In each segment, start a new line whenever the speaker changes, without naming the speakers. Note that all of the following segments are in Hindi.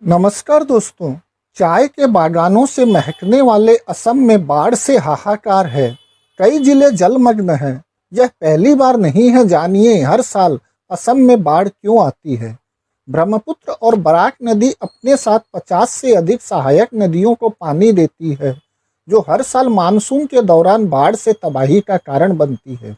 नमस्कार दोस्तों। चाय के बागानों से महकने वाले असम में बाढ़ से हाहाकार है। कई जिले जलमग्न हैं। यह पहली बार नहीं है, जानिए हर साल असम में बाढ़ क्यों आती है। ब्रह्मपुत्र और बराक नदी अपने साथ 50 से अधिक सहायक नदियों को पानी देती है, जो हर साल मानसून के दौरान बाढ़ से तबाही का कारण बनती है।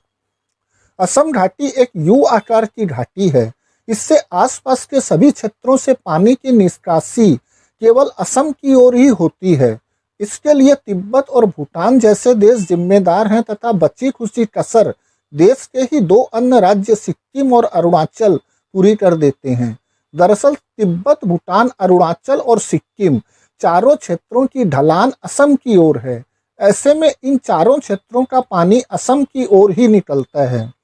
असम घाटी एक यू आकार की घाटी है। इससे आसपास के सभी क्षेत्रों से पानी की निष्कासी केवल असम की ओर ही होती है। इसके लिए तिब्बत और भूटान जैसे देश जिम्मेदार हैं तथा बची खुची कसर देश के ही दो अन्य राज्य सिक्किम और अरुणाचल पूरी कर देते हैं। दरअसल तिब्बत, भूटान, अरुणाचल और सिक्किम चारों क्षेत्रों की ढलान असम की ओर है। ऐसे में इन चारों क्षेत्रों का पानी असम की ओर ही निकलता है।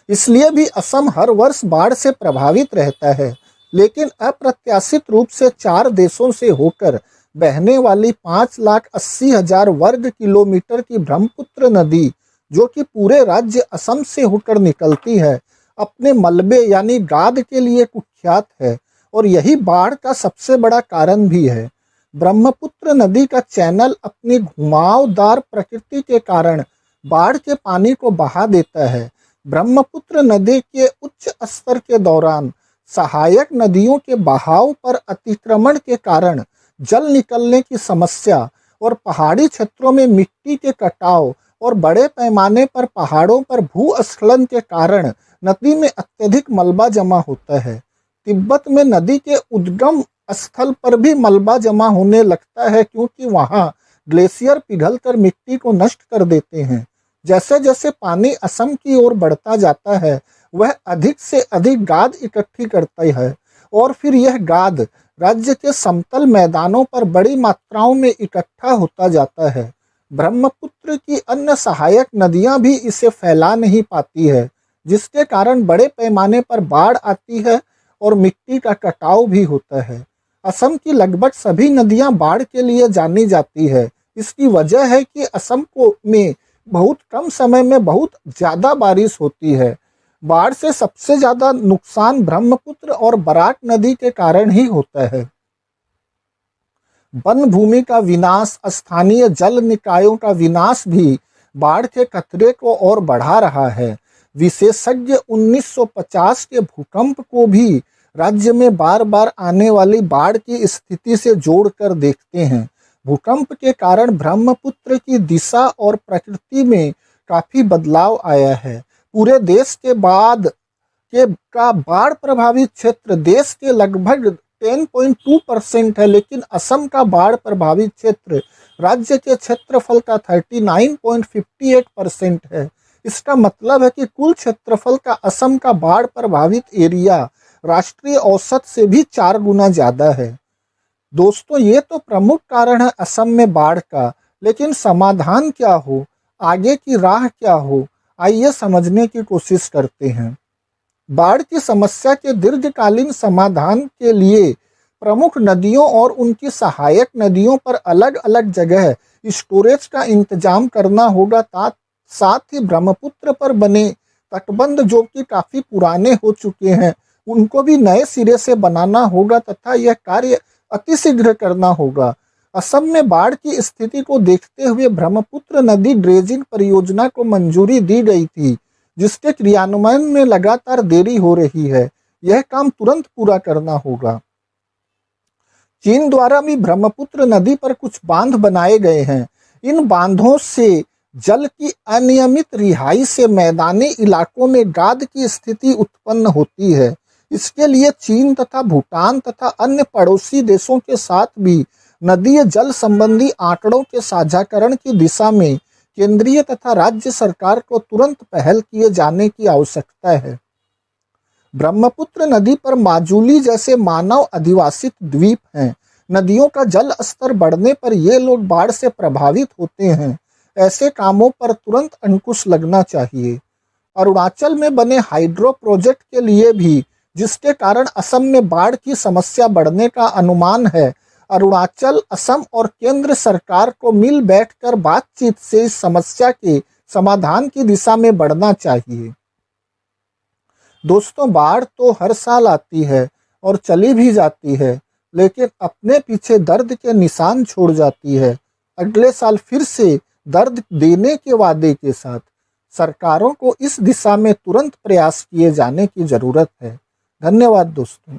इसलिए भी असम हर वर्ष बाढ़ से प्रभावित रहता है। लेकिन अप्रत्याशित रूप से 4 देशों से होकर बहने वाली 5,80,000 वर्ग किलोमीटर की ब्रह्मपुत्र नदी, जो कि पूरे राज्य असम से होकर निकलती है, अपने मलबे यानी गाद के लिए कुख्यात है और यही बाढ़ का सबसे बड़ा कारण भी है। ब्रह्मपुत्र नदी का चैनल अपनी घुमावदार प्रकृति के कारण बाढ़ के पानी को बहा देता है। ब्रह्मपुत्र नदी के उच्च स्तर के दौरान सहायक नदियों के बहाव पर अतिक्रमण के कारण जल निकलने की समस्या और पहाड़ी क्षेत्रों में मिट्टी के कटाव और बड़े पैमाने पर पहाड़ों पर भूस्खलन के कारण नदी में अत्यधिक मलबा जमा होता है। तिब्बत में नदी के उद्गम स्थल पर भी मलबा जमा होने लगता है, क्योंकि वहाँ ग्लेशियर पिघलकर मिट्टी को नष्ट कर देते हैं। जैसे जैसे पानी असम की ओर बढ़ता जाता है, वह अधिक से अधिक गाद इकट्ठी करता है और फिर यह गाद राज्य के समतल मैदानों पर बड़ी मात्राओं में इकट्ठा होता जाता है। ब्रह्मपुत्र की अन्य सहायक नदियां भी इसे फैला नहीं पाती है, जिसके कारण बड़े पैमाने पर बाढ़ आती है और मिट्टी का कटाव भी होता है। असम की लगभग सभी नदियां बाढ़ के लिए जानी जाती है। इसकी वजह है कि असम में बहुत कम समय में बहुत ज़्यादा बारिश होती है। बाढ़ से सबसे ज़्यादा नुकसान ब्रह्मपुत्र और बराक नदी के कारण ही होता है। वन भूमि का विनाश, स्थानीय जल निकायों का विनाश भी बाढ़ के खतरे को और बढ़ा रहा है। विशेषज्ञ 1950 के भूकंप को भी राज्य में बार बार आने वाली बाढ़ की स्थिति से जोड़कर देखते हैं। भूकंप के कारण ब्रह्मपुत्र की दिशा और प्रकृति में काफी बदलाव आया है। पूरे देश के बाढ़ प्रभावित क्षेत्र देश के लगभग 10.2% है, लेकिन असम का बाढ़ प्रभावित क्षेत्र राज्य के क्षेत्रफल का 39.58% है। इसका मतलब है कि कुल क्षेत्रफल का असम का बाढ़ प्रभावित एरिया राष्ट्रीय औसत से भी 4 गुना ज्यादा है। दोस्तों, ये तो प्रमुख कारण है असम में बाढ़ का, लेकिन समाधान क्या हो, आगे की राह क्या हो, आइए समझने की कोशिश करते हैं। बाढ़ की समस्या के दीर्घकालीन समाधान के लिए प्रमुख नदियों और उनकी सहायक नदियों पर अलग अलग जगह स्टोरेज का इंतजाम करना होगा। साथ ही ब्रह्मपुत्र पर बने तटबंध, जो कि काफी पुराने हो चुके हैं, उनको भी नए सिरे से बनाना होगा तथा यह कार्य अतिशीघ्र करना होगा। असम में बाढ़ की स्थिति को देखते हुए ब्रह्मपुत्र नदी ड्रेजिंग परियोजना को मंजूरी दी गई थी, जिसके क्रियान्वयन में लगातार देरी हो रही है। यह काम तुरंत पूरा करना होगा। चीन द्वारा भी ब्रह्मपुत्र नदी पर कुछ बांध बनाए गए हैं। इन बांधों से जल की अनियमित रिहाई से मैदानी इलाकों में गाद की स्थिति उत्पन्न होती है। इसके लिए चीन तथा भूटान तथा अन्य पड़ोसी देशों के साथ भी नदीय जल संबंधी आंकड़ों के साझाकरण की दिशा में केंद्रीय तथा राज्य सरकार को तुरंत पहल किए जाने की आवश्यकता है। ब्रह्मपुत्र नदी पर माजुली जैसे मानव अधिवासित द्वीप हैं। नदियों का जल स्तर बढ़ने पर ये लोग बाढ़ से प्रभावित होते हैं। ऐसे कामों पर तुरंत अंकुश लगना चाहिए। अरुणाचल में बने हाइड्रो प्रोजेक्ट के लिए भी, जिसके कारण असम में बाढ़ की समस्या बढ़ने का अनुमान है, अरुणाचल, असम और केंद्र सरकार को मिल बैठकर बातचीत से इस समस्या के समाधान की दिशा में बढ़ना चाहिए। दोस्तों, बाढ़ तो हर साल आती है, और चली भी जाती है, लेकिन अपने पीछे दर्द के निशान छोड़ जाती है। अगले साल फिर से दर्द देने के वादे के साथ सरकारों को इस दिशा में तुरंत प्रयास किए जाने की जरूरत है। धन्यवाद दोस्तों।